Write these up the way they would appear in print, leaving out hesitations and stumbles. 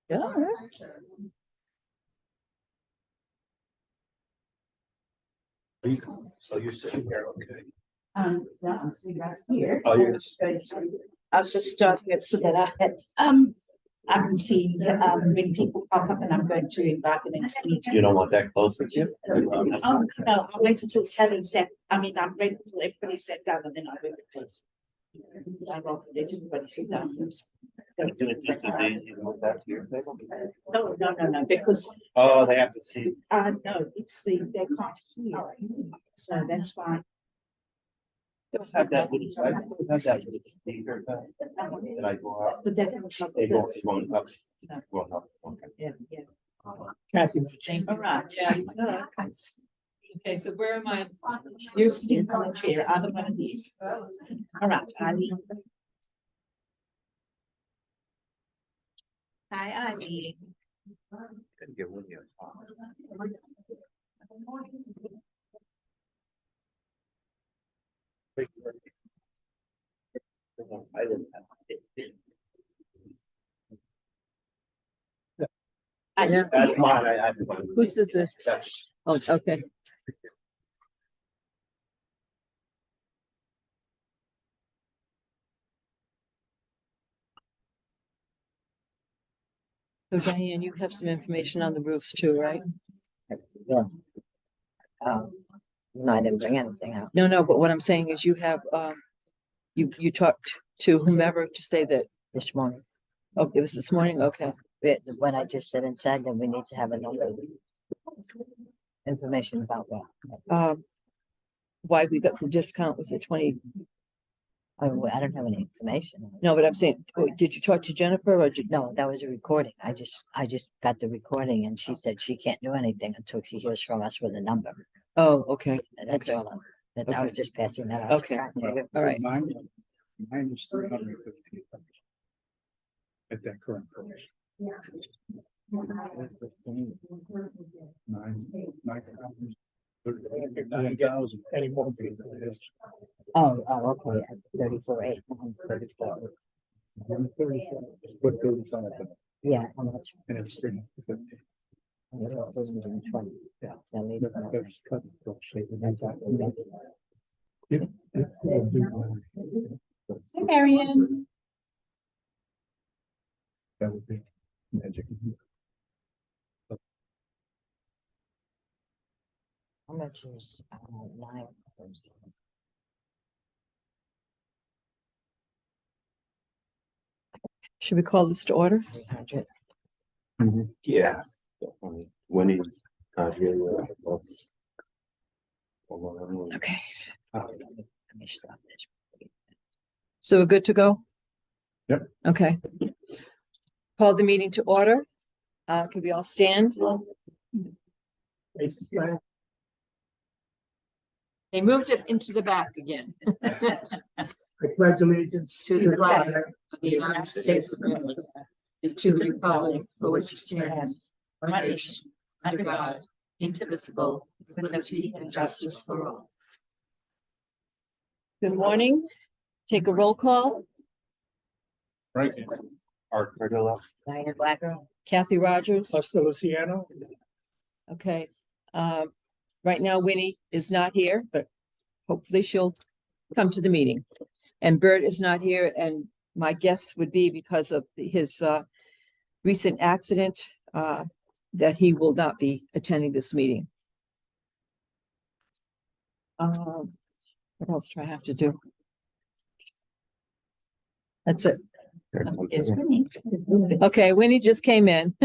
Yeah. So you're sitting here, okay? Yeah, I'm sitting right here. Oh, you're I was just starting it so that I can see when people pop up, and I'm going to invite them into the meeting. You don't want that close to you? No, I'll wait until it's having set. I mean, I'm ready until everybody's sat down, and then I'll go first. I rather let everybody sit down first. Do it just a day, you know, back to your table? No, because Oh, they have to see. no, it's they can't hear, so that's why. Let's have that little, have that little speaker thing. And I go out. But that won't help They this. won't up. Won't help. Okay. Yeah. Kathy. All right. Yeah. Okay, so where am I? You're sitting on a chair, either one of these. All right, Eileen. Hi, Eileen. Couldn't get one here. I didn't have it. That's mine. I have one. Whose is this? Oh, okay. So Diane, you have some information on the roofs too, right? Yeah. No, I didn't bring anything out. No, but what I'm saying is you have, you talked to whomever to say that, This morning. oh, it was this morning, okay. When I just said inside, then we need to have a number. Information about that. Why we got the discount, was it 20? I don't have any information. No, but I'm saying, did you talk to Jennifer or did? No, that was a recording. I just got the recording and she said she can't do anything until she hears from us with a number. Oh, okay, That's Okay. all. I was Okay. just passing that out. Okay. all right. Mine is 350 at that current price. $9,000 anymore. Oh, okay. 34,800, 34. Put 35 in, Yeah, how much? and it's 350. 320. Yeah. They'll leave it at that. That's cut. Don't say That's that. all. Hi, Marion. That would be magic. How much is 9? Should we call this to order? 300. Yeah. Definitely. Winnie's not here. Let's- Hold on. Okay, Let me stop this. so we're good to go? Yep. Okay. Call the meeting to order. Can we all stand? They moved it into the back again. I pledge allegiance To the flag of the United States of America, and to the republic for which it stands, one nation, under God, indivisible, with liberty and justice for all. Good morning. Take a roll call. Right. Art Cardillo. Diane Blacker. Kathy Rogers. Hasta Luciano. Okay. Right now Winnie is not here, but hopefully she'll come to the meeting. And Bert is not here, and my guess would be because of his recent accident that he will not be attending this meeting. What else do I have to do? That's it. Yes, Winnie. Okay, Winnie just came in.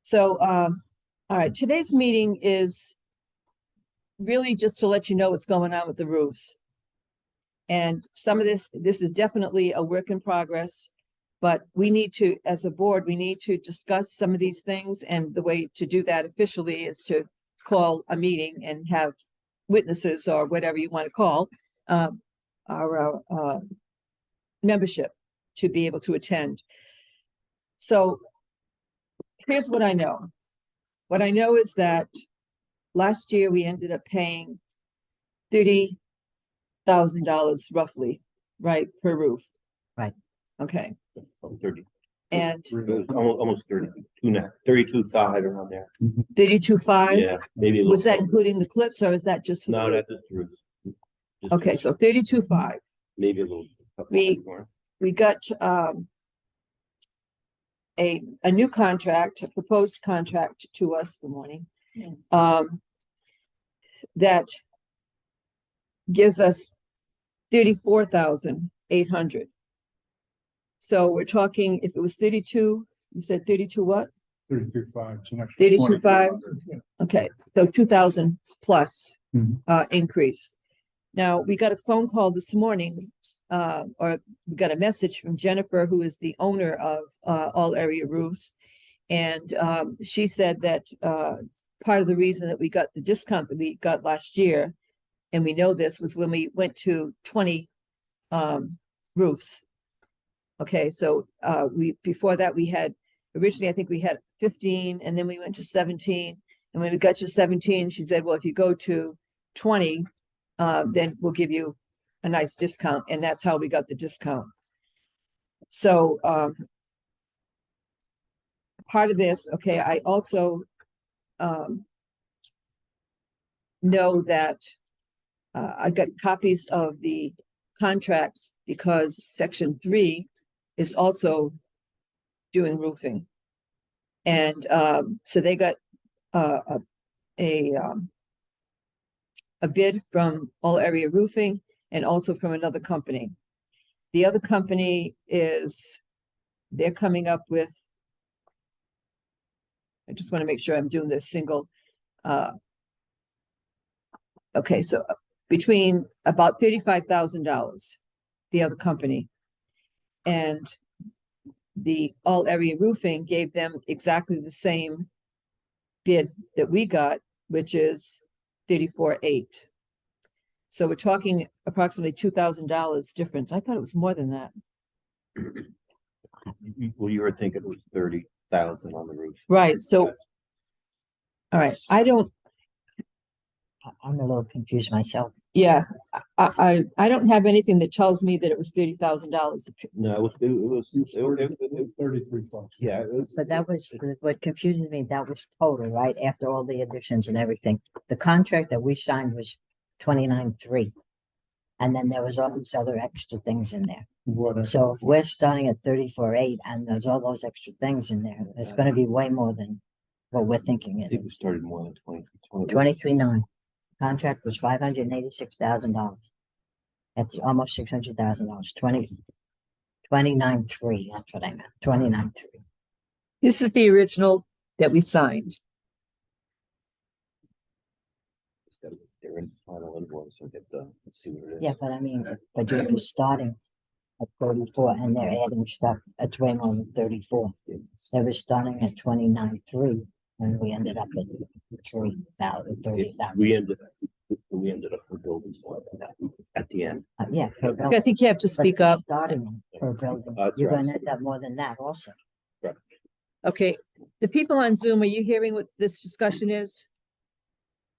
So, all right, today's meeting is really just to let you know what's going on with the roofs. And some of this is definitely a work in progress, but we need to, as a board, we need to discuss some of these things, and the way to do that officially is to call a meeting and have witnesses or whatever you want to call, our membership to be able to attend. So here's what I know. What I know is that last year we ended up paying $30,000 roughly, right, per roof. Right. Okay, 30. and It was almost 32 now, 32.5 around there. 32.5, Yeah, maybe a little. was that over. including the clips or is that just? for the No, roof? that's just the roof. Just Okay, so 32.5. maybe a little. More. We got a new contract, a proposed contract to us this morning. That gives us 34,800. So we're talking, if it was 32, you said 32 what? 32.5. 32.5. Okay, so 2,000 plus Mhm. increase. Now, we got a phone call this morning, or we got a message from Jennifer, who is the owner of All Area Roofs. And she said that part of the reason that we got the discount that we got last year, and we know this, was when we went to 20 roofs. Okay, so before that we had, originally I think we had 15, and then we went to 17. And when we got to 17, she said, well, if you go to 20, then we'll give you a nice discount. And that's how we got the discount. So part of this, okay, I also know that I got copies of the contracts because Section 3 is also doing roofing. And so they got a bid from All Area Roofing and also from another company. The other company they're coming up with, I just want to make sure I'm doing this single. Okay, so between about $35,000, the other company, and the All Area Roofing gave them exactly the same bid that we got, which is 34.8. So we're talking approximately $2,000 difference. I thought it was more than that. Well, you were thinking it was 30,000 on the roof. Right, so, all right, I'm a little confused myself. yeah, I don't have anything that tells me that it was $30,000. No, it was 33 plus. yeah. It was, But that was, what confuses me, that was total, right? After all the additions and everything. The contract that we signed was 29.3. And then there was all these other extra things in there. What? So if we're starting at 34.8 and there's all those extra things in there, it's gonna be way more than what we're thinking I it think we is. started more than 20. 23.9. Contract was $586,000. That's almost $600,000. 29.3. That's what I meant. 29.3. This is the original that we signed. They're in final invoice and get the, let's see what it is. Yeah, but I mean, but you're just starting at 34 and they're adding stuff. It's way more than 34. They were starting at 29.3 and we ended up at 30,000. We ended up for building at the end. Yeah. per I building. think you have to But speak up. Starting per building, That's you're right. gonna end up more than that also. Okay, the people on Zoom, are you hearing what this discussion is?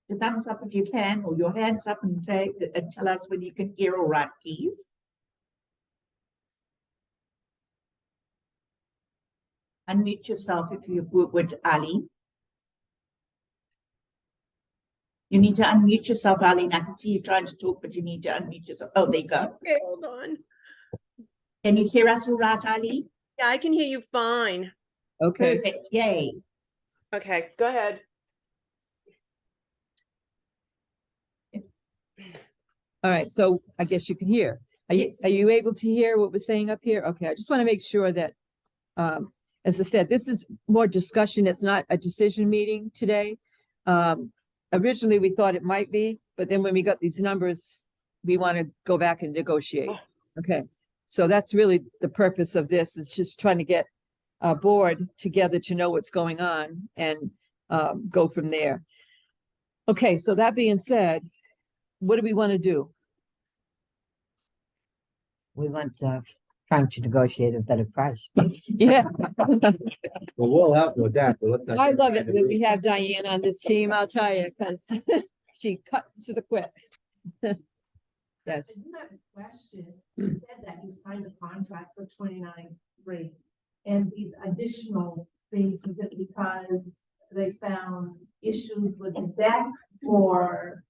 Your thumbs up if you can, or your hands up and say, and tell us whether you can hear all right, please. Unmute yourself if you would, Ali. You need to unmute yourself, Ali. I can see you trying to talk, but you need to unmute yourself. Oh, there you go. Okay, hold on. Can you hear us all right, Ali? Yeah, I can hear you fine. Okay, Perfect, yay. Okay, go ahead. all right, so I guess you can hear. Are you, Yes. are you able to hear what we're saying up here? Okay, I just want to make sure that, as I said, this is more discussion. It's not a decision meeting today. Originally, we thought it might be, but then when we got these numbers, we want to go back and negotiate. Okay, so that's really the purpose of this, is just trying to get our board together to know what's going on and go from there. Okay, so that being said, what do we want to do? We want trying to negotiate a better price. Yeah, Well, we'll help with that, but let's not. I get love it behind the that we roof. have Diane on this team, I'll tell you, because she cuts to the quick. Yes, I do have a question. You said that you signed a contract for 29.3. And these additional things, was it because they found issues with the deck or?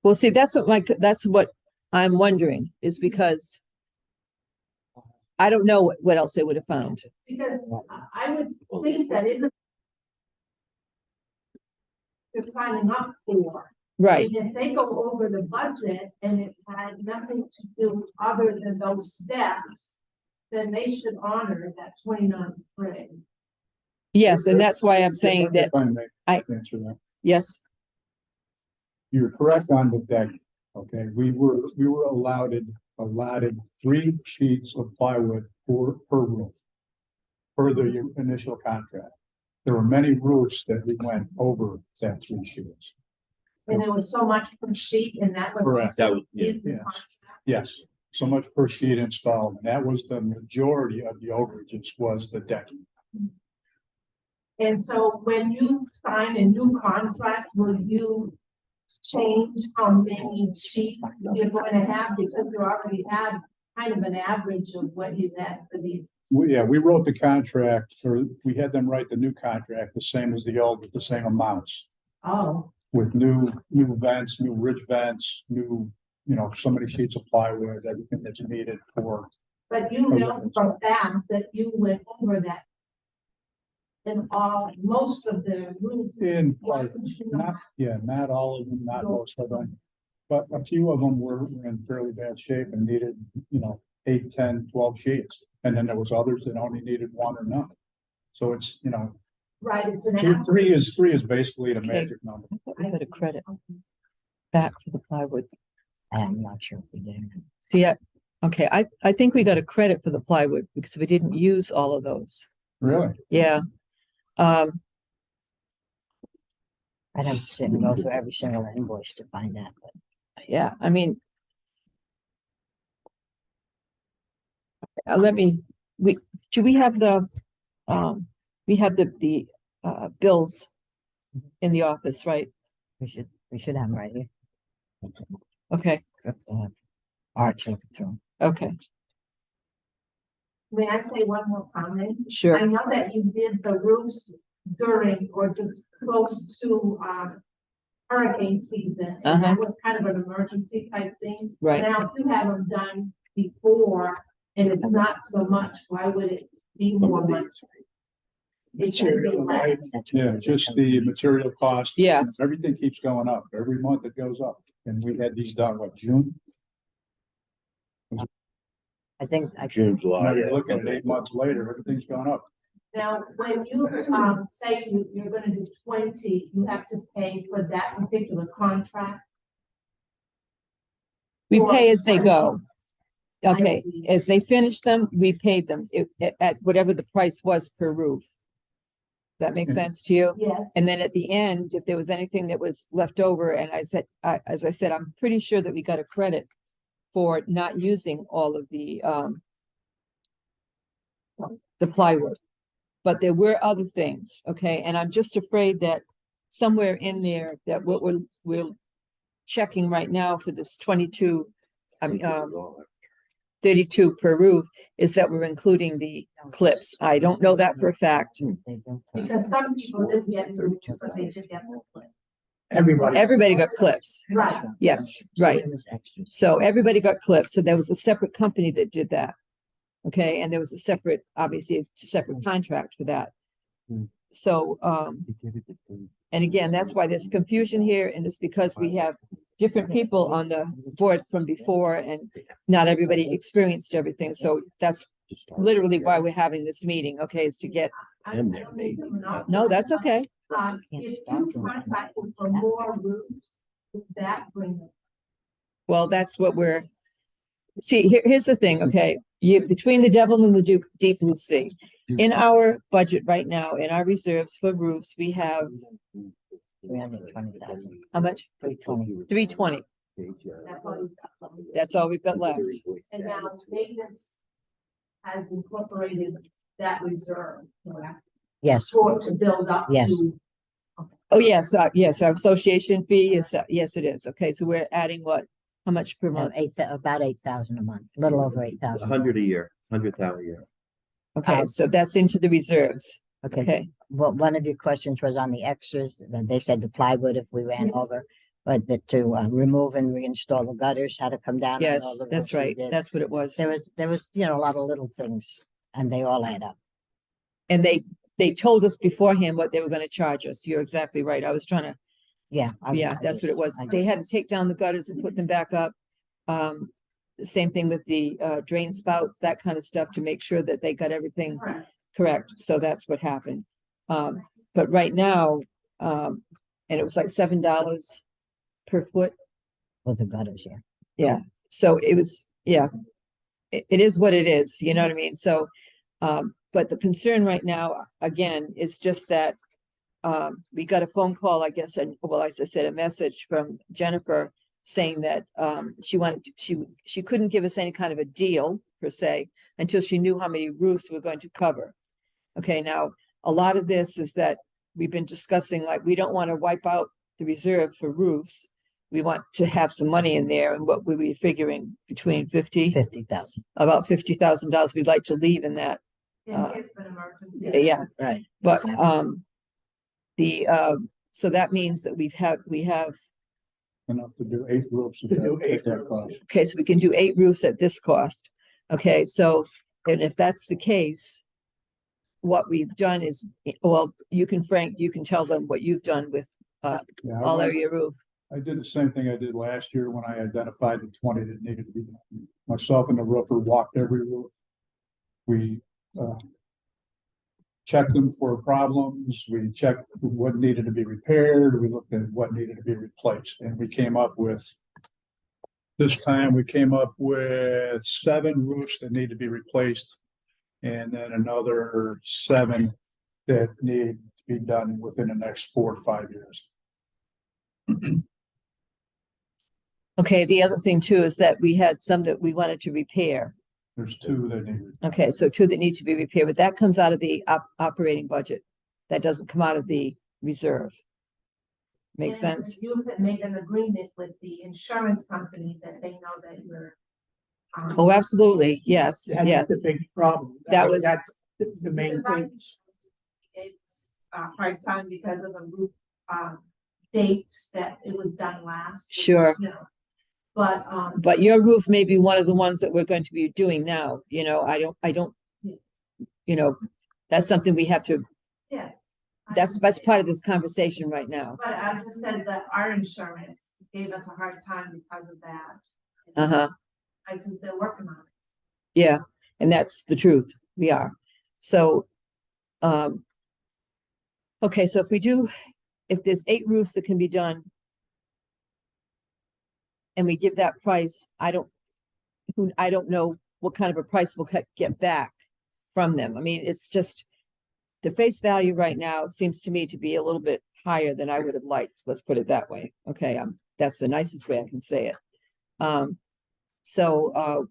well, see, that's what I'm wondering, is because I don't know what else they would have found. Because I would think that it. They're signing up for. Right, And if they go over the budget and it had nothing to do other than those steps, then they should honor that 29.3. yes, and that's why I'm saying that, If I may I- answer that. yes, You're correct on the deck. Okay, we were allotted 3 sheets of plywood per roof. Per the initial contract. There were many roofs that we went over that 3 sheets. And there was so much per sheet and that was. Correct. That was- yeah, in the yes. contract. Yes, so much per sheet installed, and that was the majority of the overages was the decking. And so when you sign a new contract, will you change how many sheets you're going to have? Because you already have kind of an average of what you had for these. We wrote the contract, or we had them write the new contract, the same as the old, with the same amounts. Oh, With new vents, new ridge vents, new, so many sheets of plywood, everything that's needed for. but you know from that you went over that. In most of the roofs. In Why like, would you not, not all of them, not most of them. But a few of them were in fairly bad shape and needed, 8, 10, 12 sheets. And then there was others that only needed 1 or none. So it's, Right, it's an three average. is basically the Okay. magic number. I thought we got a credit back for the plywood. I'm not sure if we did. So yeah, okay, I think we got a credit for the plywood because we didn't use all of those. Really? Yeah. I'd have to sit and go through every single invoice to find that, but Yeah, I mean. Let me, do we have the bills in the office, right? we should have them right here. Okay, Except to have Art take it through. okay, May I say one more comment? I sure. know that you did the roofs during or just close to hurricane season. And that was kind of an emergency type thing. Right. Now, if you have them done before and it's not so much, why would it be more money? It should be less. Yeah, just the material cost. Yeah. Everything keeps going up. Every month it goes up. And we had these done, June? I think June, Now July. you're looking at 8 months later, everything's gone up. Now, when you say you're gonna do 20, you have to pay for that particular contract. We pay as they go. I Okay, see. as they finish them, we paid them at whatever the price was per roof. Does that make Mhm. sense to you? Yes. And then at the end, if there was anything that was left over, and as I said, I'm pretty sure that we got a credit for not using all of the plywood. But there were other things, okay, and I'm just afraid that somewhere in there that what we're checking right now for this 22, 32 per roof is that we're including the clips. I don't know that for a fact. they do. Because some people didn't get roofs, but they should get roofs. Everybody got clips. Right. Yes, right. It was extras. So everybody got clips. So there was a separate company that did that. Okay, and there was a separate, obviously, it's a separate contract for that. So, and again, that's why there's confusion here, and it's because we have different people on the board from before, and not everybody experienced everything. So that's literally why we're having this meeting, okay, is to get, I'm there, maybe. no, that's okay. If you contracted for more roofs, would that bring it? Well, that's what we're, see, here's the thing, okay? Between the devil and the deep blue sea, in our budget right now, in our reserves for roofs, we have, 320,000. how much? 320. 320. That's all you've got. That's all we've got left. And now maintenance has incorporated that reserve, correct? Yes, To build up Yes. to. Oh, yes, yes, our association fee is, yes, it is. Okay, so we're adding what? How much per month? about 8,000 a month, a little over 8,000. 100 a year, 100,000 a year. Okay, so that's into the reserves. Okay, Okay, well, one of your questions was on the extras, that they said the plywood if we ran over, but to remove and reinstall the gutters, had to come down. on all yes, the that's roofs we right. did. That's what it was. There was, you know, a lot of little things, and they all add up. And they told us beforehand what they were gonna charge us. You're exactly right. I was trying to, Yeah. yeah, that's what it was. They had to take down the gutters and put them back up. The same thing with the drain spouts, that kind of stuff, to make sure that they got everything Correct. correct. So that's what happened. But right now, and it was like $7 per foot. With the gutters, yeah. Yeah, so it was, yeah. It is what it is, you know what I mean? So, but the concern right now, again, is just that we got a phone call, I guess, and well, as I said, a message from Jennifer saying that she couldn't give us any kind of a deal per se until she knew how many roofs we're going to cover. Okay, now a lot of this is that we've been discussing, like, we don't want to wipe out the reserve for roofs. We want to have some money in there, and what we were figuring between 50,000. about $50,000 we'd like to leave in that. In case of an emergency. Yeah, Right. but so that means that we have, Enough to do 8 roofs. at that cost. okay, so we can do 8 roofs at this cost. Okay, so, and if that's the case, what we've done is, well, Frank, you can tell them what you've done with Yeah, I all went- area roof. I did the same thing I did last year when I identified the 20 that needed to be done. Myself and the roofer walked every roof. We checked them for problems. We checked what needed to be repaired. We looked at what needed to be replaced, and we came up with, this time we came up with 7 roofs that need to be replaced, and then another 7 that need to be done within the next 4 to 5 years. Okay, the other thing too is that we had some that we wanted to repair. There's 2 that need. Okay, so 2 that need to be repaired, but that comes out of the operating budget. That doesn't come out of the reserve. Makes And sense? You had made an agreement with the insurance company that they know that you're. Oh, absolutely. Yes, That's yes. the big problem. That was- That's the main Because our thing. insurance, it's a hard time because of the group, dates that it was done last. which, Sure. You know, but, But your roof may be one of the ones that we're going to be doing now, you know, I don't, you know, that's something we have to, yeah. I that's understand. part of this conversation right now. But I just said that our insurance gave us a hard time because of that. Uh-huh, I says they're working on it. yeah, and that's the truth, we are. So, okay, so if there's 8 roofs that can be done and we give that price, I don't know what kind of a price we'll get back from them. I mean, it's just, the face value right now seems to me to be a little bit higher than I would have liked. Let's put it that way. Okay, that's the nicest way I can say it. So,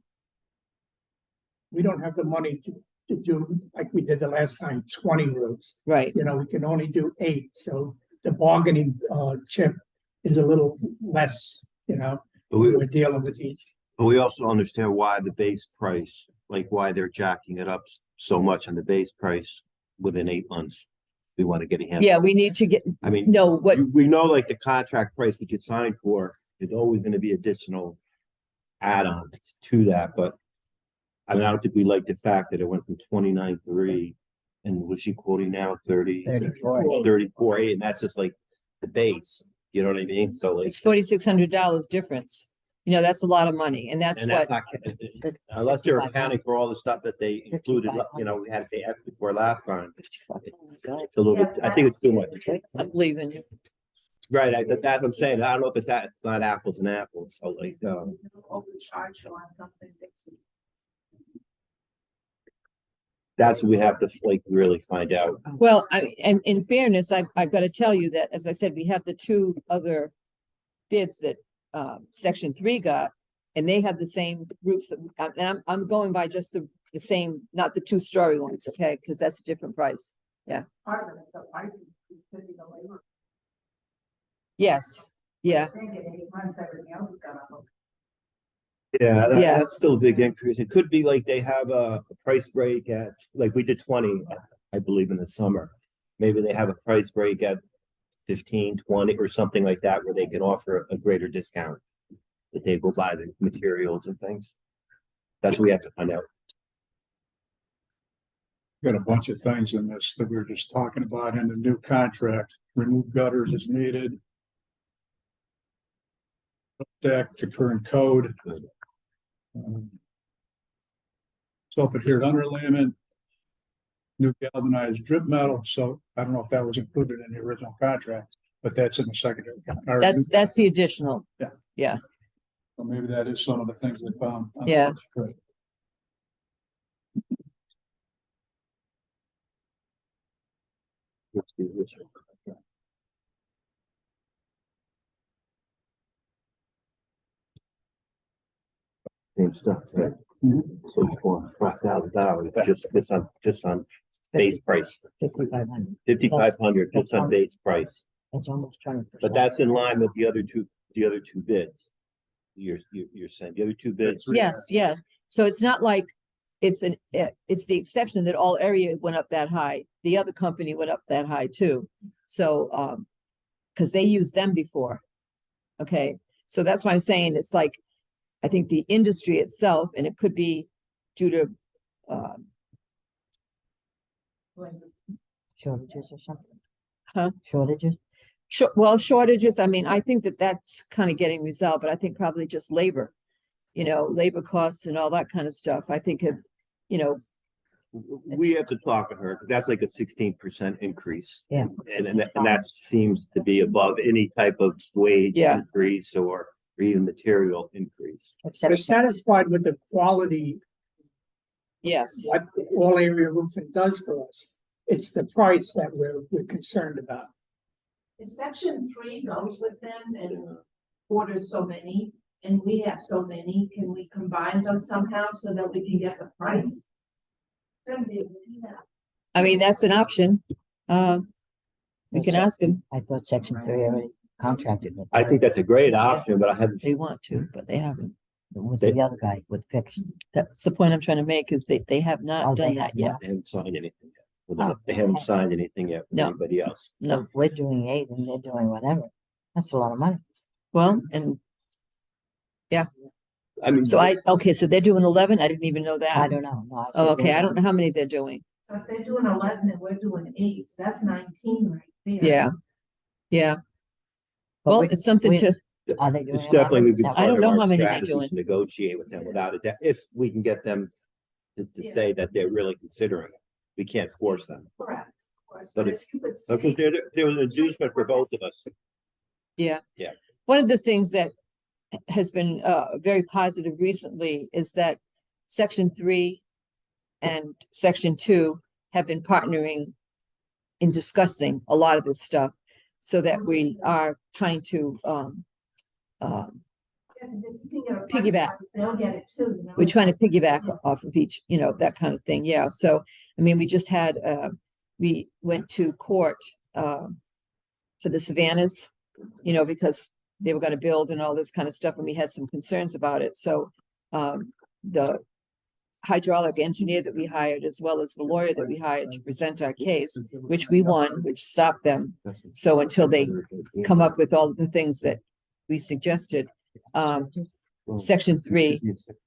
We don't have the money to do, like we did the last time, 20 roofs. right, You know, we can only do 8, so the bargaining chip is a little less, you know, But we, we're dealing with each. but we also understand why the base price, like why they're jacking it up so much on the base price within 8 months. We want to get a handle. yeah, we need to get, I mean, no, what, we know like the contract price we could sign for, there's always gonna be additional add-ons to that, but I mean, I don't think we like the fact that it went from 29.3 and was she quoting now 34. 34.8, and that's just like the base, you know what I mean? So like, it's $4,600 difference. You know, that's a lot of money, and that's and what, that's not, unless they're accounting for all the stuff that they included, you know, we had to pay extra for last time. It's a little bit, I think it's too much. I'm leaving you. Right, that's what I'm saying. I don't know if it's not apples and apples, so like, Overcharge you on something that's. that's what we have to like really find out. Well, and in fairness, I've got to tell you that, as I said, we have the 2 other bids that Section 3 got, and they have the same roofs that, and I'm going by just the the same, not the 2-story ones, okay, because that's a different price. Part of it, the pricing could be the labor. Yes, yeah, I think at 8 months, everything else has gone up. Yeah, Yeah. that's still a big increase. It could be like they have a price break at, like we did 20, I believe in the summer. Maybe they have a price break at 15, 20 or something like that where they can offer a greater discount. That they will buy the materials and things. That's what we have to find out. Got a bunch of things in this that we were just talking about in the new contract. Remove gutters as needed. Deck to current code. Self-adhered underlayment. New galvanized drip metal, so I don't know if that was included in the original contract, but that's in the secondary. or that's the additional. So maybe that is some of the things they found. Yeah. Great. What's the original contract? Same stuff, right? So it's for $5,000, just on base price, 5,500. 5,500, just on base price. That's almost 20%. But that's in line with the other two bids. You're saying the other two bids. Yes, yeah. So it's not like it's it's the exception that all area went up that high. The other company went up that high too. So, because they used them before. Okay, so that's why I'm saying it's like, I think the industry itself, and it could be due to, Shortages or something? Huh? Shortages? shortages. I mean, I think that that's kind of getting resolved, but I think probably just labor, labor costs and all that kind of stuff. I think if, We have to talk to her, because that's like a 16% increase. Yeah. And that seems to be above any type of wage Yeah. increase or even material increase. They're Except satisfied with the quality, yes, what all area roofing does for us. It's the price that we're concerned about. If section 3 goes with them and orders so many, and we have so many, can we combine them somehow so that we can get the price? Shouldn't be able to do that. I mean, that's an option. We can ask them. I thought section 3 already contracted with. I think that's a great option, but I haven't. They want to, but they haven't. With the other guy, with fixed. That's the point I'm trying to make, is they have not Oh, done they that have yet. not. They haven't signed anything yet. Well, they haven't signed anything yet with No. anybody else. So No, if we're doing 8 and they're doing whatever, that's a lot of money. well, and I mean, so so they're doing 11. I didn't even know I that. don't know. No, I Oh, said okay. we're I don't know how many they're doing. So if they're doing 11 and we're doing 8, so that's 19 right there. Yeah. Yeah. But Well, we- it's something we- to, Are they doing? it's definitely would be 11? I don't part of know our how many they're strategy doing. to negotiate with them without a doubt, if we can get them to Yeah. say that they're really considering it. We can't force them. Correct. Of course. But But if- if you could Okay, see, there was an inducement for both of us. yeah. Yeah. One of the things that has been very positive recently is that section 3 and section 2 have been partnering in discussing a lot of this stuff, so that we are trying to yeah, 'cause if you can get a price Piggyback. rise, they'll get it too. we're trying to piggyback off of each, that kind of thing. Yeah. So, I mean, we just had, we went to court, for the Savannas, because they were going to build and all this kind of stuff. And we had some concerns about it. So, the hydraulic engineer that we hired, as well as the lawyer that we hired to present our case, which we won, which stopped them. So until they come up with all of the things that we suggested, section 3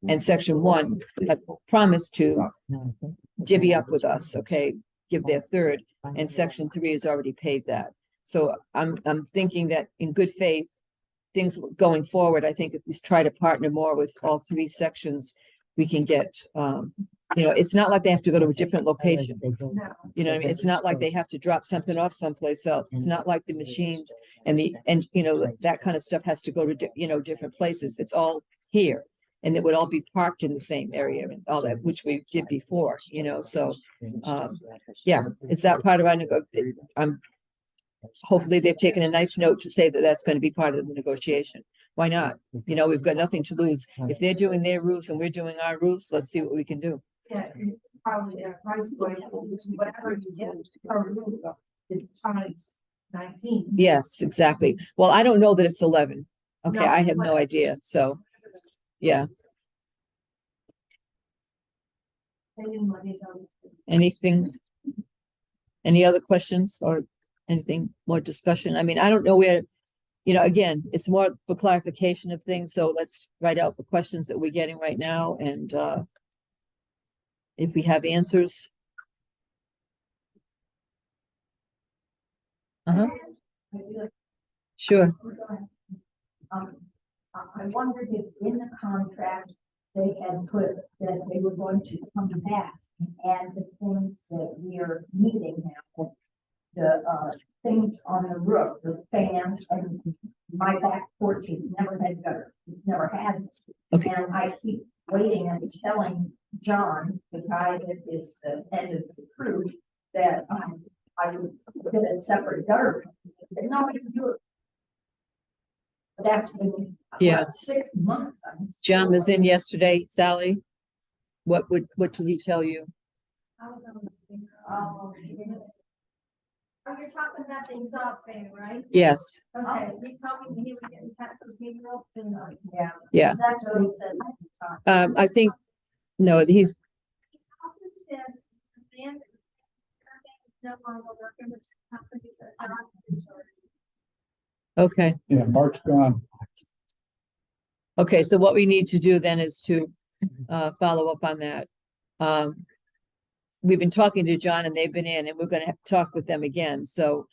and section 1 have promised to No, divvy up with us, okay, give their third, and section 3 has already paid that. So I'm thinking that in good faith, things going forward, I think if we try to partner more with all 3 sections, we can get, it's not like they have to go to a different location. They do. No. You know what I mean? It's not like they have to drop something off someplace else. It's not like the machines and that kind of stuff has to go to, different places. It's all here. And it would all be parked in the same area and all that, which we did before, so, yeah, is that part of our hopefully they've taken a nice note to say that that's going to be part of the negotiation. Why not? We've got nothing to lose. If they're doing their roofs and we're doing our roofs, let's see what we can do. Yeah, probably a price point, whatever you get per roof, it's times 19. Yes, exactly. Well, I don't know that it's 11. Okay, No, I have no but- idea. So, yeah, They didn't want it on. anything? Any other questions or anything more discussion? I mean, I don't know where, again, it's more for clarification of things. So let's write out the questions that we're getting right now and if we have answers. Uh-huh. Sure. I wondered if in the contract, they had put that they were going to come back and add the things that we are needing now. The things on the roof, the fans, and my back porch has never had gutter. It's never had this. Okay. And I keep waiting and telling John, the guy that is the head of the crew, that I would get a separate gutter. But no, I can do it. That's been Yeah. 6 months. John was in yesterday, Sally. What did he tell you? Oh, you're talking about the exhaust fan, right? Yes, Okay, he told me he would get in touch with me real soon. Yeah. yeah. That's what he said. I think, no, he's, He also said, "Man, no longer working with companies that are not insured." okay. Yeah, Mark's gone. Okay, so what we need to do then is to follow up on that. We've been talking to John and they've been in and we're gonna have to talk with them again, so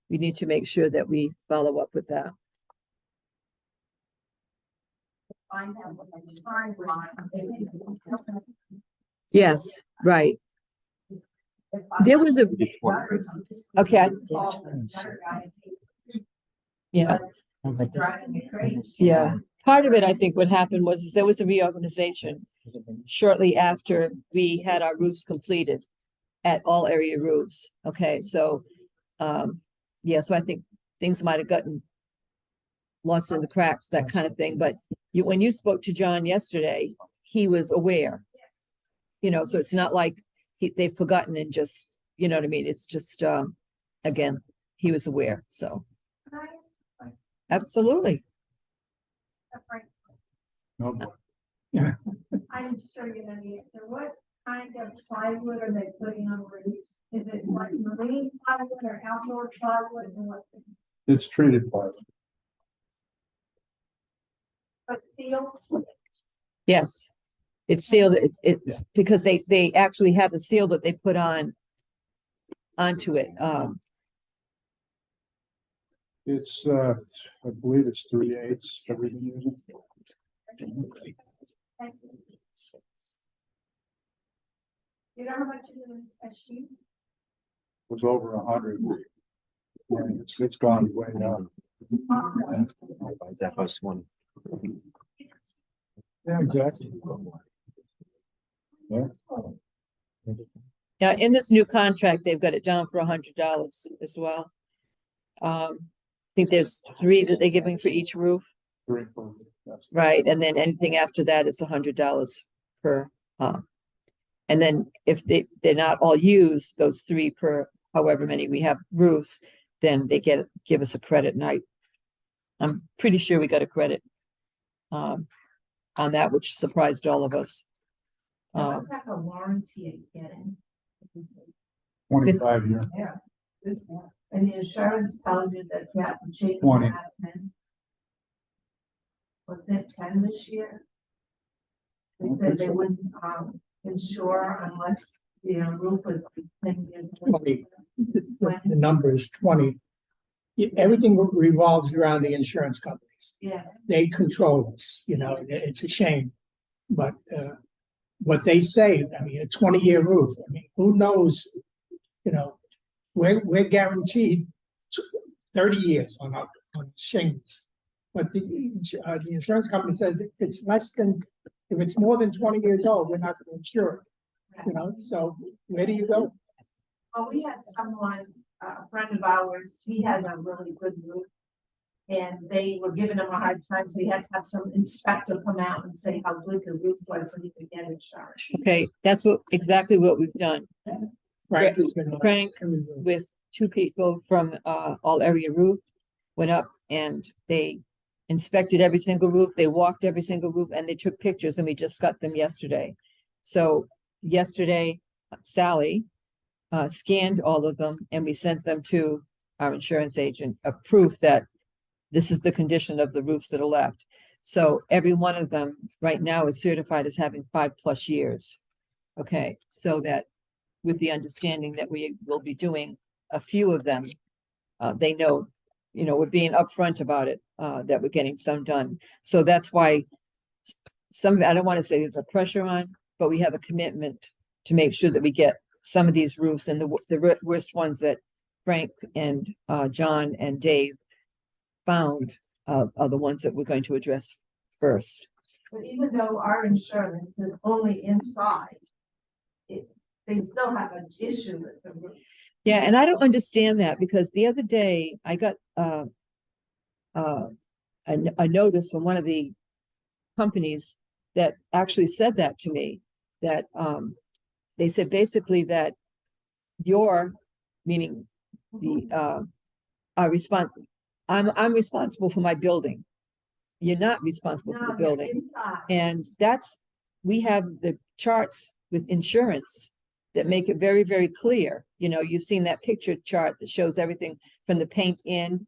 we need to make sure that we follow up with that. Find out what the timeline. Yes, right. There was a, okay, yeah, No, but this- Driving me crazy. yeah. Part of it, I think what happened was there was a reorganization shortly after we had our roofs completed at all area roofs. Okay, so, yeah, so I think things might have gotten lost in the cracks, that kind of thing. But when you spoke to John yesterday, he was aware. So it's not like they've forgotten and just, you know what I mean? It's just, again, he was aware, so. Absolutely. No, I'm sure you know the answer. What kind of plywood are they putting on roofs? Is it like marine plywood or outdoor plywood and what? it's treated plywood. But steel? Yes. It's sealed, it's because they actually have a seal that they put onto it. It's, I believe it's 3/8 everything is. You know how much is a sheet? Was over 100. And it's gone way down. That was one. Yeah, exactly. Yeah. Yeah, in this new contract, they've got it down for $100 as well. I think there's 3 that they're giving for each roof, Very cool. Yes. right? And then anything after that is $100 per. And then if they're not all used, those 3 per however many we have roofs, then they give us a credit. And I'm pretty sure we got a credit on that, which surprised all of us. What type of warranty are you getting? 25 year. And the insurance tells you that you have to change. 20. out of 10. Wasn't it 10 this year? They said they wouldn't insure unless the roof was. 20. The number is 20. Everything revolves around the insurance companies. Yes. They control us, it's a shame. But what they say, I mean, a 20-year roof, I mean, who knows, we're guaranteed 30 years on shingles. But the insurance company says if it's more than 20 years old, we're not going to insure it, so where do you go? Well, we had someone, a friend of ours, he had a really good roof. And they were giving them a hard time, so you had to have some inspector come out and say how good the roof was so you could get insurance. Okay, that's exactly what we've done. Frank has been. Frank with two people from All Area Roof went up and they inspected every single roof, they walked every single roof, and they took pictures, and we just got them yesterday. So yesterday, Sally scanned all of them and we sent them to our insurance agent, a proof that this is the condition of the roofs that are left. So every one of them right now is certified as having 5+ years. Okay, so that with the understanding that we will be doing a few of them, they know, we're being upfront about it, that we're getting some done. So that's why I don't want to say there's a pressure on, but we have a commitment to make sure that we get some of these roofs, and the worst ones that Frank and John and Dave found are the ones that we're going to address first. But even though our insurance is only inside, they still have an issue with the roof. Yeah, and I don't understand that, because the other day I got a notice from one of the companies that actually said that to me, that they said basically that meaning the I'm responsible for my building. You're not responsible for the building. Inside. And we have the charts with insurance that make it very, very clear. You've seen that picture chart that shows everything from the paint in,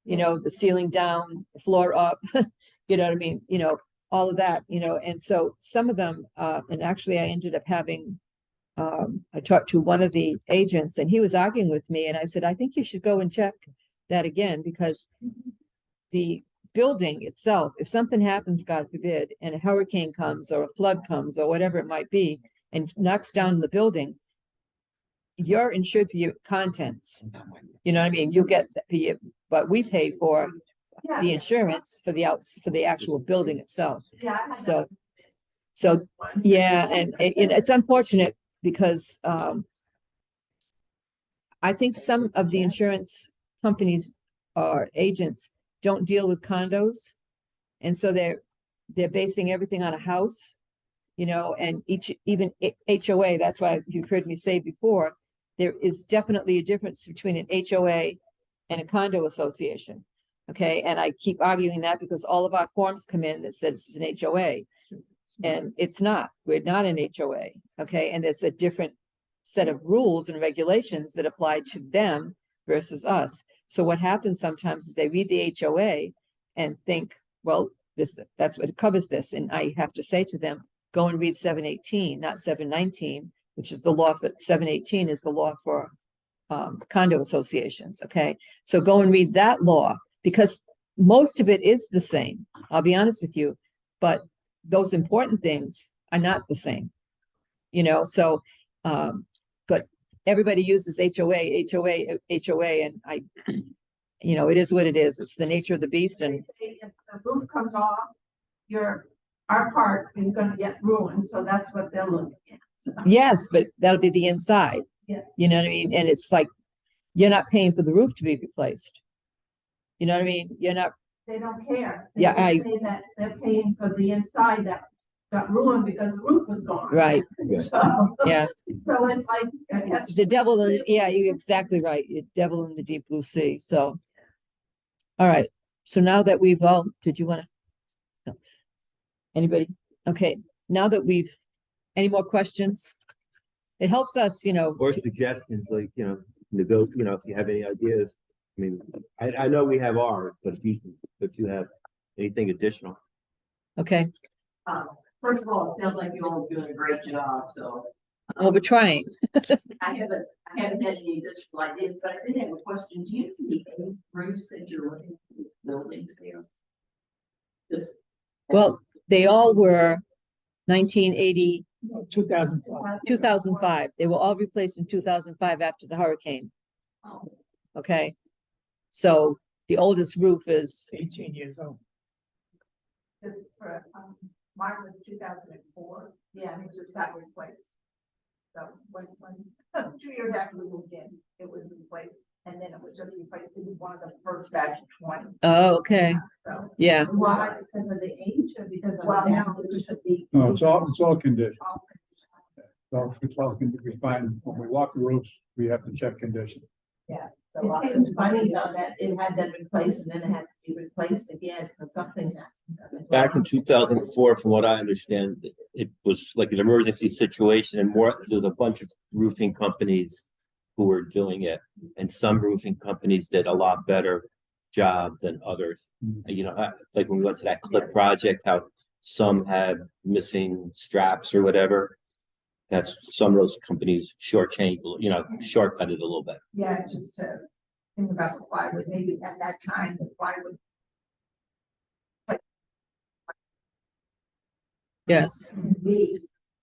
the ceiling down, the floor up, you know what I mean? All of that, and so some of them, and actually I ended up having, I talked to one of the agents and he was arguing with me, and I said, I think you should go and check that again, because the building itself, if something happens, God forbid, and a hurricane comes or a flood comes or whatever it might be, and knocks down the building, you're insured for your contents. You know what I mean? You'll get, but we pay for the insurance for the actual building itself. Yeah. So yeah, and it's unfortunate because I think some of the insurance companies or agents don't deal with condos, and so they're basing everything on a house, and even HOA. That's why you've heard me say before, there is definitely a difference between an HOA and a condo association. Okay, and I keep arguing that because all of our forms come in that says it's an HOA, and it's not. We're not an HOA. Okay, and there's a different set of rules and regulations that apply to them versus us. So what happens sometimes is they read the HOA and think, well, that's what it covers this, and I have to say to them, go and read 718, not 719, which is the law for 718 is the law for condo associations. Okay, so go and read that law, because most of it is the same. I'll be honest with you, but those important things are not the same, so, but everybody uses HOA, and it is what it is. It's the nature of the beast. And if the roof comes off, our part is gonna get ruined, so that's what they're looking at. So, yes, but that'll be the inside. Yeah. You know what I mean? And it's like, you're not paying for the roof to be replaced. You know what I mean? You're not. they don't care. They Yeah, just say that they're paying for the inside that got ruined because the roof was gone. Right. So, Yeah. so it's like, that's. The devil, yeah, you're exactly right. The devil in the deep blue sea. So, all right. So now that we've all, did you want to? No. Anybody? Okay. Now that any more questions? It helps us, Or suggestions, like, if you have any ideas. I mean, I know we have ours, but if you have anything additional. Okay. First of all, it sounds like you're all doing a great job, so. Well, we're trying. I haven't had any additional ideas, but I did have a question. Do you have any roofs that you're looking at buildings there? Just, Well, they all were 1980, 2005. 2005. They were all replaced in 2005 after the hurricane. oh, Okay. So the oldest roof is, 18 years old. Mine was 2004. Yeah, and it just got replaced. So when 2 years after we moved in, it was replaced. and then it was just replaced with one of the first batch of 20. Oh, okay, So, yeah, Why? Because of the age or because of? well, the no, damage? it should be. No, it's all condition. So it's all, we find, when we walk the roofs, we have to check condition. It seems funny though that it had been replaced and then it had to be replaced again, so something that. Back in 2004, from what I understand, it was like an emergency situation and more, there was a bunch of roofing companies who were doing it. And some roofing companies did a lot better job than others. You know, like when we went to that clip project, how some had missing straps or whatever. That's some of those companies shortchange, you know, shortcut it a little bit. Yeah, just to think about the plywood, maybe at that time, the plywood yes, would be,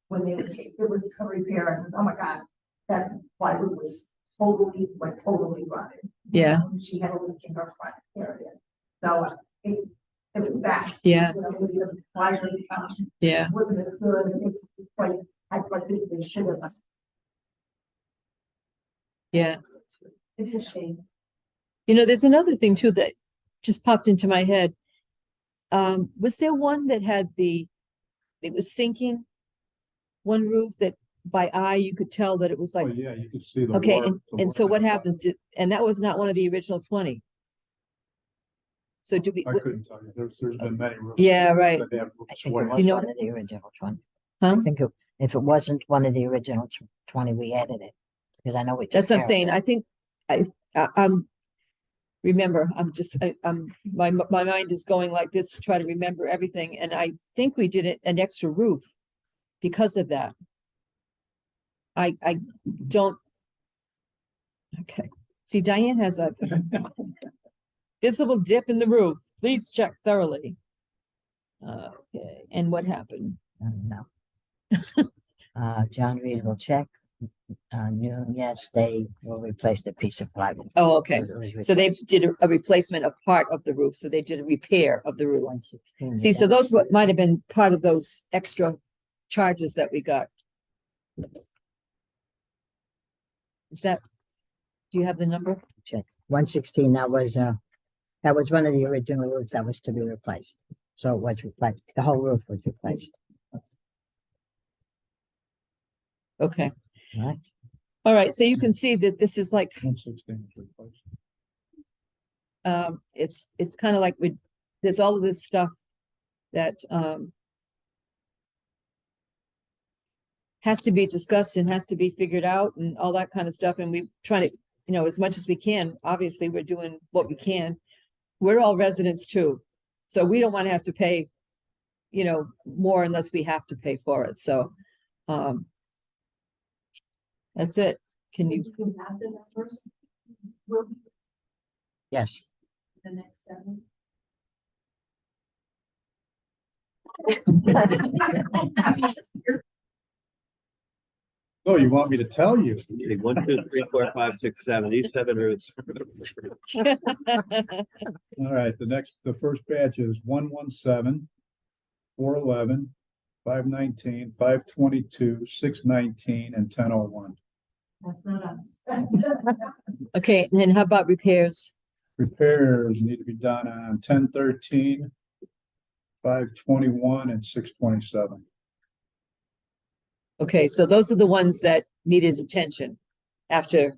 when they would take, it was a repair, and oh my God, that plywood was totally rotted. yeah, She had a leak in her front area. So it was bad. yeah, You know, the plywood, yeah. wasn't as good, and it was quite, as much as they should have. Yeah. It's a shame. You know, there's another thing too that just popped into my head. Was there one that had it was sinking? One roof that by eye you could tell that it was Oh, like, yeah, you can see the. okay, warp- the and so warp what in the happens? And that was not one of the original 20. So do we, I couldn't tell you. There's been many roofs. yeah, right. that have I roofs think it swing. was You know- one of the original 20. Huh? I think if it wasn't one of the original 20, we added it. Because I know we. took That's what I'm care of saying. it. I think remember, my mind is going like this to try to remember everything. And I think we did an extra roof because of that. I don't. Okay. See, Diane has a visible dip in the roof. Please check thoroughly. Okay. And what happened? No. John Reed will check. Yes, they will replace the piece of plywood. Oh, okay. It was So they replaced. did a replacement of part of the roof. So they did a repair of the roof. 116. See, so those might have been part of those extra charges that we got. Is that, do you have the number? Check. 116, that was one of the original roofs that was to be replaced. So it was replaced. The whole roof was replaced. Okay. Right. All right. So you can see that this is like, 116 is replaced. it's kind of like there's all of this stuff that, has to be discussed and has to be figured out and all that kind of stuff. And we try to, you know, as much as we can, obviously we're doing what we can. We're all residents too. So we don't want to have to pay, you know, more unless we have to pay for it. So, that's it. Can you, You have the numbers? Will be Yes. the next 7. Oh, you want me to tell you? 1, 2, 3, 4, 5, 6, 7. These 7 roofs. All right, the first batch is 117, 411, 519, 522, 619, and 1001. That's not us. okay. And then how about repairs? Repairs need to be done on 1013, 521, and 627. Okay, so those are the ones that needed attention. After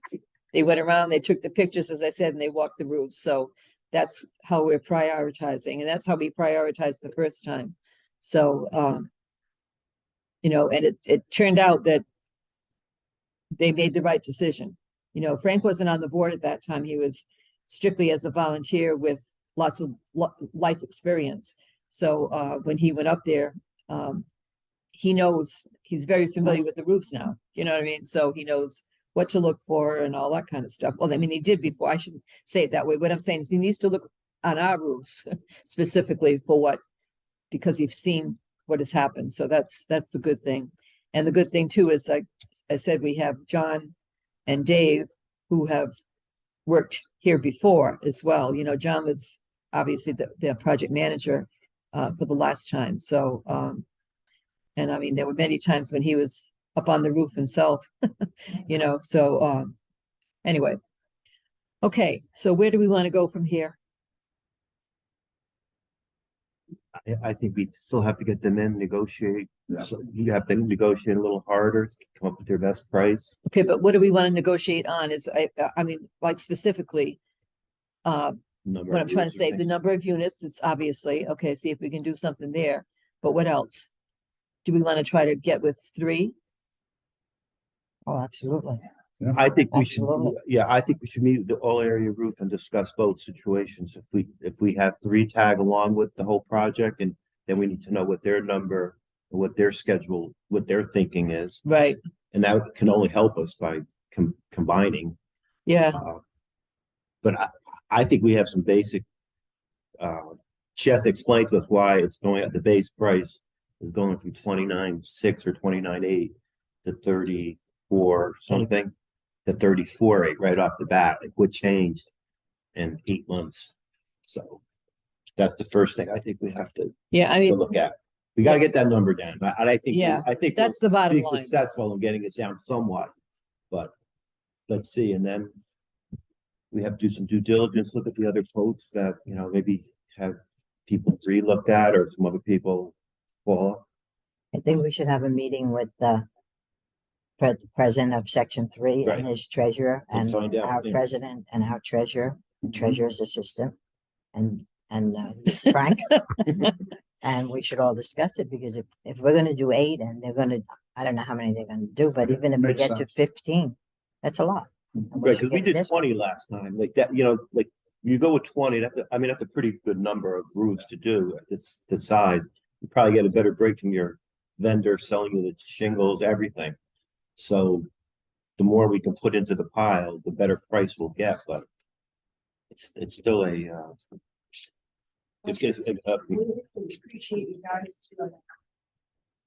they went around, they took the pictures, as I said, and they walked the roofs. So that's how we're prioritizing, and that's how we prioritized the first time. So, you know, and it turned out that they made the right decision. You know, Frank wasn't on the board at that time. He was strictly as a volunteer with lots of life experience. So when he went up there, he knows, he's very familiar with the roofs now, you know what I mean? So he knows what to look for and all that kind of stuff. Well, I mean, he did before, I shouldn't say it that way. What I'm saying is he needs to look on our roofs specifically for what, because he's seen what has happened. So that's the good thing. And the good thing too is, like I said, we have John and Dave who have worked here before as well. You know, John was obviously the project manager for the last time. So, and I mean, there were many times when he was up on the roof himself, you know, so, anyway. Okay, so where do we want to go from here? I think we still have to get them in, negotiate. Yeah. So you have to negotiate a little harder, come up with their best price. Okay, but what do we want to negotiate on is, I mean, like specifically, Number what of I'm trying to units or say, things. the number of units is obviously, okay, see if we can do something there, but what else? Do we want to try to get with 3? Oh, absolutely. I think we should, Absolutely. yeah, I think we should meet with the all area roof and discuss both situations. If we have 3 tag along with the whole project, and then we need to know what their number, what their schedule, what their thinking is. Right, And that can only help us by combining. yeah, But I think we have some basic, she has to explain to us why it's going at the base price is going from 29.6 or 29.8 to 34 something to 34.8 right off the bat. Like what changed in 8 months? So that's the first thing I think we have to yeah, I mean, look at. We gotta get that number down. I think, Yeah, I think that's the bottom being line. successful in getting it down somewhat, but let's see. And then we have to do some due diligence, look at the other quotes that, you know, maybe have people re-looked at or some other people fall. I think we should have a meeting with the president of section 3 Right. and his treasurer And and find out, our yeah. president and our treasurer's assistant and Frank. And we should all discuss it because if we're gonna do 8 and they're gonna, I don't know how many they're gonna do, but It even if we makes get to sense. 15, that's a lot. And Right, should because we get did this 20 last time, like that, you know, like you go with 20, that's a pretty good number of roofs to do at this size. You probably get a better break from your vendor selling you the shingles, everything. So the more we can put into the pile, the better price we'll get, but it's still a it gets We appreciate you guys to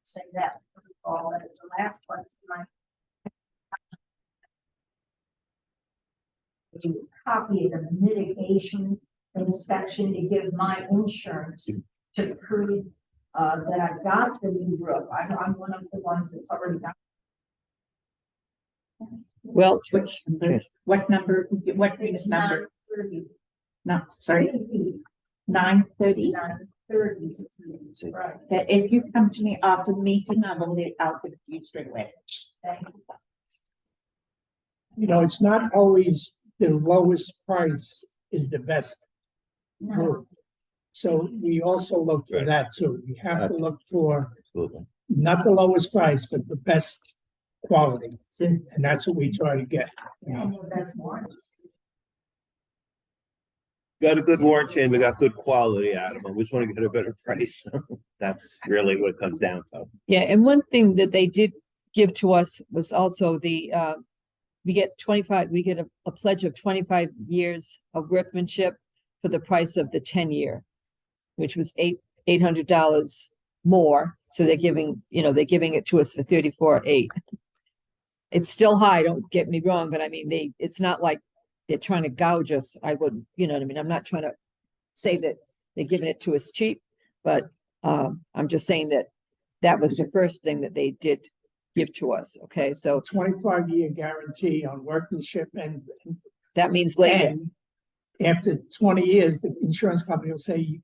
say that. All that is the last question. Copy of the mitigation inspection to give my insurance to prove that I got the new roof. I'm one of the ones that's already got. well, Which, what number, what It's is number? 930. No, sorry, 9:30. 930. Right. That if you come to me after the meeting, I'll give it to you straight away. Thank you. You know, it's not always the lowest price is the best No, roof. So we also look for Right. that too. We have to look for absolutely. not the lowest price, but the best quality. And that's what we try to get. You know, and your best one. Got a good warranty and we got good quality out of them. We just want to get a better price. That's really what it comes down to. yeah, and one thing that they did give to us was also we get a pledge of 25 years of workmanship for the price of the 10-year, which was $800 more. So they're giving it to us for 34.8. It's still high, don't get me wrong, but I mean, it's not like they're trying to gouge us. I wouldn't, you know what I mean? I'm not trying to say that they're giving it to us cheap, but I'm just saying that was the first thing that they did give to us. Okay, so 25-year guarantee on workmanship and that means labor. and after 20 years, the insurance company will say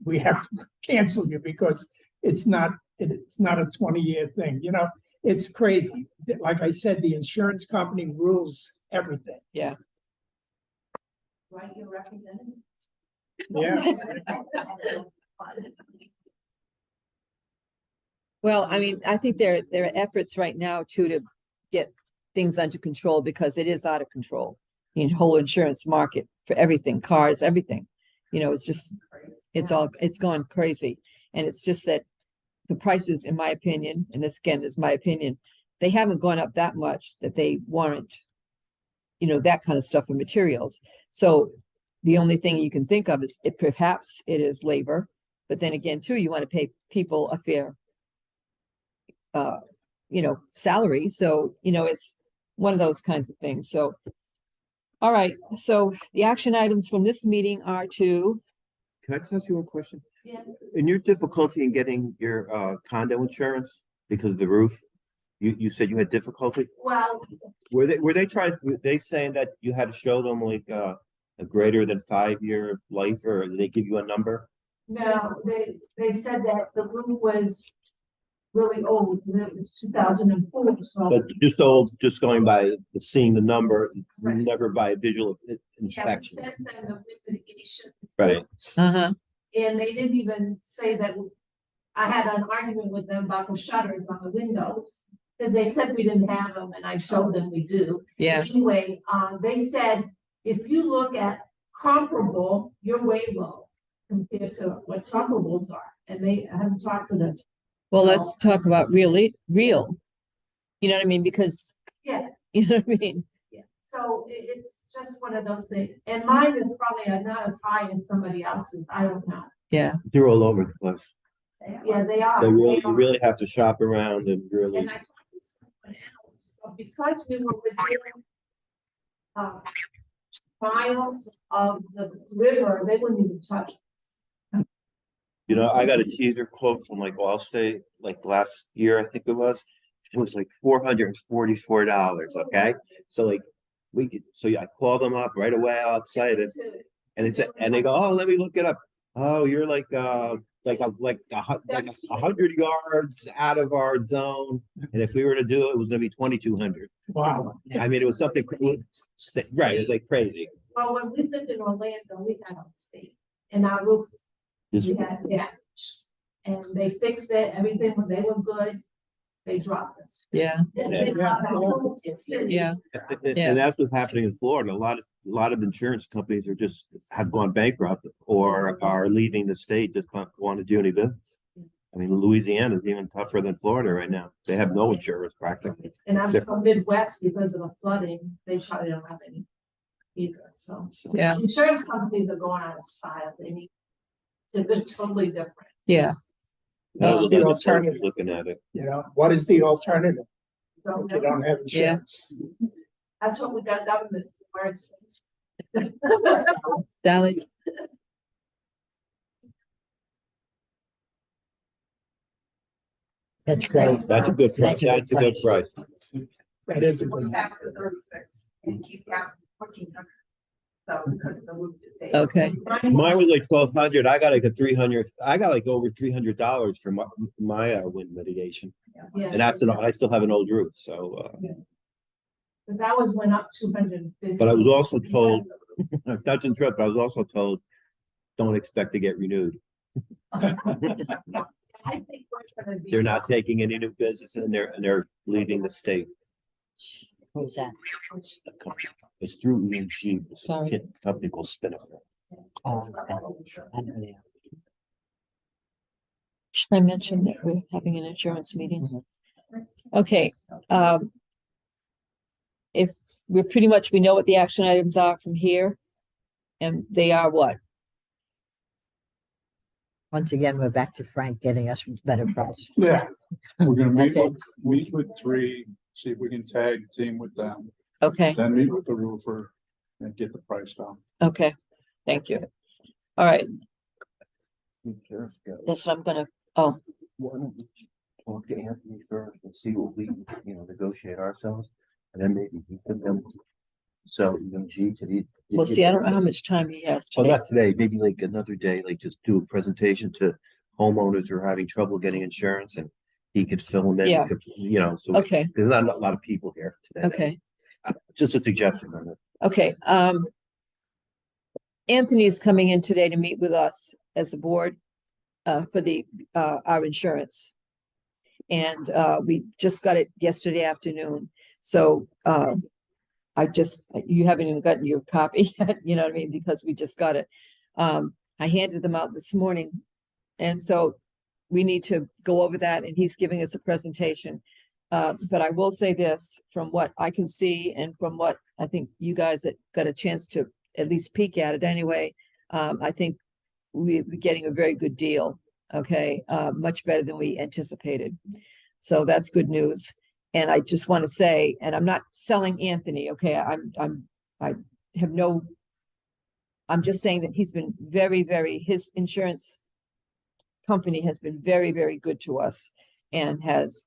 we have to cancel you because it's not a 20-year thing. You know, it's crazy. Like I said, the insurance company rules everything. Yeah. Right, your representative. Yeah. Well, I mean, I think there are efforts right now too to get things under control because it is out of control. The whole insurance market for everything, cars, everything. You know, it's gone crazy. And it's just that the prices, in my opinion, and this again is my opinion, they haven't gone up that much that they warrant, that kind of stuff in materials. So the only thing you can think of is perhaps it is labor, but then again, too, you want to pay people a fair salary. So, it's one of those kinds of things. So, all right. So the action items from this meeting are to, Can I just ask you one question? Yes. In your difficulty in getting your condo insurance because of the roof, You said you had difficulty? Well, Were they trying, were they saying that you had to show them like, a greater than 5-year life, or did they give you a number? no, they said that the roof was really old, it was 2004, so. But just just going by seeing the number, Right. never by visual Yeah, we inspection, sent them the mitigation, right? Uh-huh. and they didn't even say that. I had an argument with them about the shutters on the windows, because they said we didn't have them, and I showed them we do. Yeah, Anyway, they said, if you look at comparable, you're way low compared to what comparables are, and they haven't talked to them. well, let's talk about real. You know what I mean? Because, Yeah, you know what I mean? yeah, so it's just one of those things, and mine is probably not as high as somebody else's, I don't know. Yeah, They're all over the place. Yeah, they are. They really, They you are. really have to shop around and really, And I talked to someone else, but because we were within miles of the river, they wouldn't even touch us. you know, I got a teaser quote from like Allstate, like last year, I think it was. It was like $444, okay? So like, I call them up right away, all excited, and and they go, oh, let me look it up. Oh, you're like a 100 yards out of our zone, and if we were to do it, it was gonna be 2,200. Wow. I mean, it was something, right, it was like crazy. Well, when we lived in Orlando, we had on state, and our roof, we had damage. And they fixed it, everything, when they were good, they dropped us. yeah, They dropped our whole city. yeah, Yeah. And that's what's happening in Florida. A lot of insurance companies have gone bankrupt or are leaving the state, just don't want to do any business. I mean, Louisiana is even tougher than Florida right now. They have no insurance practically. And I'm Except- from Midwest, because of the flooding, they probably don't have any either, so. yeah, Insurance companies are going out of style, they need to be totally different. yeah. Now That's the the legislature's alternative. looking at it. You know, what is the alternative Don't if you know. don't have Yeah. insurance? That's what we got government where it's. Sally, That's great. That's a good price. That's a good That's a good price. That is a good. Back to 36 and keep down 1,400. So because of the roof. it's okay, Mine was like 1,200. I got like a 300. I got like over $300 for my wind mitigation, Yeah, and I still have an old roof. So, cause that was went up 250. but I was also told, not to interrupt, but I was also told, don't expect to get renewed. I think we're gonna be. They're not taking any new business, and they're leaving the state. Who's that? It's through EMG, it's a Sorry. company called Spinnaker. Oh, okay. I know that. should I mention that we're having an insurance meeting? Okay, if we're pretty much, we know what the action items are from here. And they are what? Once again, we're back to Frank getting us better price. Yeah, we're gonna That's it. meet with 3, see if we can tag team with them, Okay, then meet with the roofer and get the price down. okay, thank you. All right, that's what I'm gonna, oh, Why don't we talk to Anthony first and see what we, negotiate ourselves, and then maybe we can them sell EMG to the. well, see, I don't know how much time he has Well, today. not today, maybe like another day, like just do a presentation to homeowners who are having trouble getting insurance, and he could film it. Yeah. So Okay, there's not a lot of people here today. okay. Just a suggestion on it. Okay, Anthony's coming in today to meet with us as a board for our insurance. And we just got it yesterday afternoon, so you haven't even gotten your copy yet, you know what I mean, because we just got it. I handed them out this morning, and so we need to go over that, and he's giving us a presentation. But I will say this, from what I can see and from what I think you guys that got a chance to at least peek at it anyway, I think we're getting a very good deal, okay? Much better than we anticipated. So that's good news. And I just want to say, and I'm not selling Anthony, okay? I'm just saying that he's been his insurance company has been very, very good to us and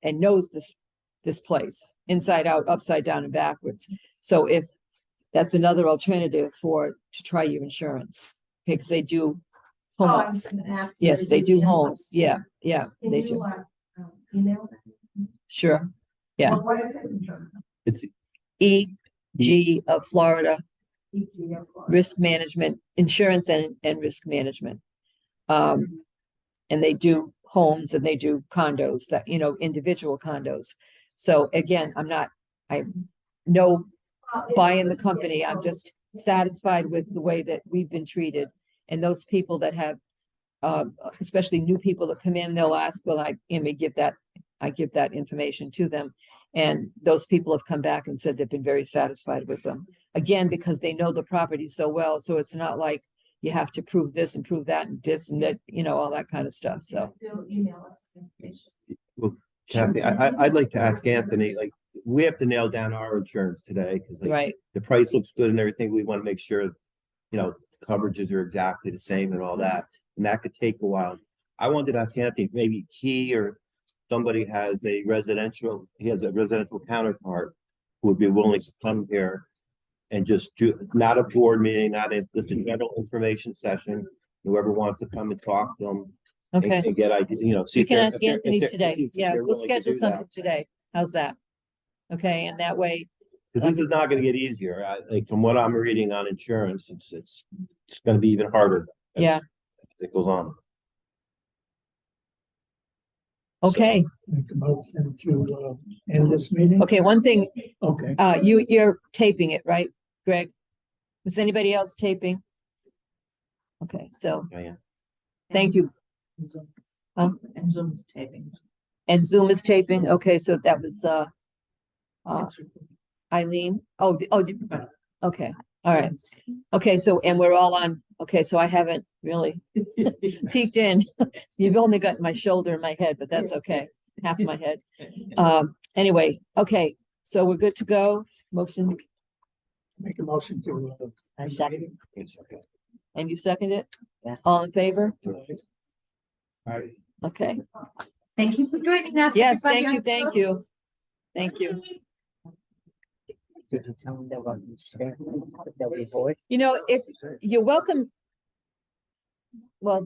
knows this this place, inside out, upside down and backwards. So if that's another alternative to try your insurance, okay, because they do. Oh, home- I was gonna ask. Yes, they do homes. Yeah, yeah, Can they you, do. email that? Sure. Yeah. Well, what is it? It's EG of Florida, EPA. risk management, insurance and risk management. And they do homes and they do condos that, individual condos. So again, I'm no buying the company. I'm just satisfied with the way that we've been treated. And those people that have, especially new people that come in, they'll ask, well, I give that information to them. And those people have come back and said they've been very satisfied with them. Again, because they know the property so well. So it's not like you have to prove this and prove that and this and that, all that kind of stuff. So. They'll email us information. Well, Kathy, I'd like to ask Anthony, like, we have to nail down our insurance today because Right. the price looks good and everything. We want to make sure, coverages are exactly the same and all that. And that could take a while. I wanted to ask Anthony, maybe he or somebody he has a residential counterpart who would be willing to come here and just do, not a board meeting, just a general information session. Whoever wants to come and talk to them. Okay. And get ideas, see You if can they're- ask if they're- Anthony if they're- today. if Yeah, they're we'll willing to schedule do something that. today. How's that? Okay, and that way, Cause this is not gonna get easier. Like from what I'm reading on insurance, it's gonna be even harder. yeah, As it goes on. okay. Make a motion to, end this meeting. Okay, one thing, Okay. you're taping it, right, Greg? Is anybody else taping? Okay, so Yeah. thank you. And Zoom's taping. And Zoom is taping. Okay, so that was Eileen. Okay, all right. Okay, so, and we're all on, okay, so I haven't really peeked in. You've only got my shoulder and my head, but that's okay. Half my head. Anyway, okay, so we're good to go. Motion, Make a motion to. I second. It's okay. and you second it? Yeah. All in favor? I, Okay. Thank you for joining us. Yes, everybody thank on you, Zoom. thank you. Thank you. Did you tell them they were staying? They'll be bored? If you're welcome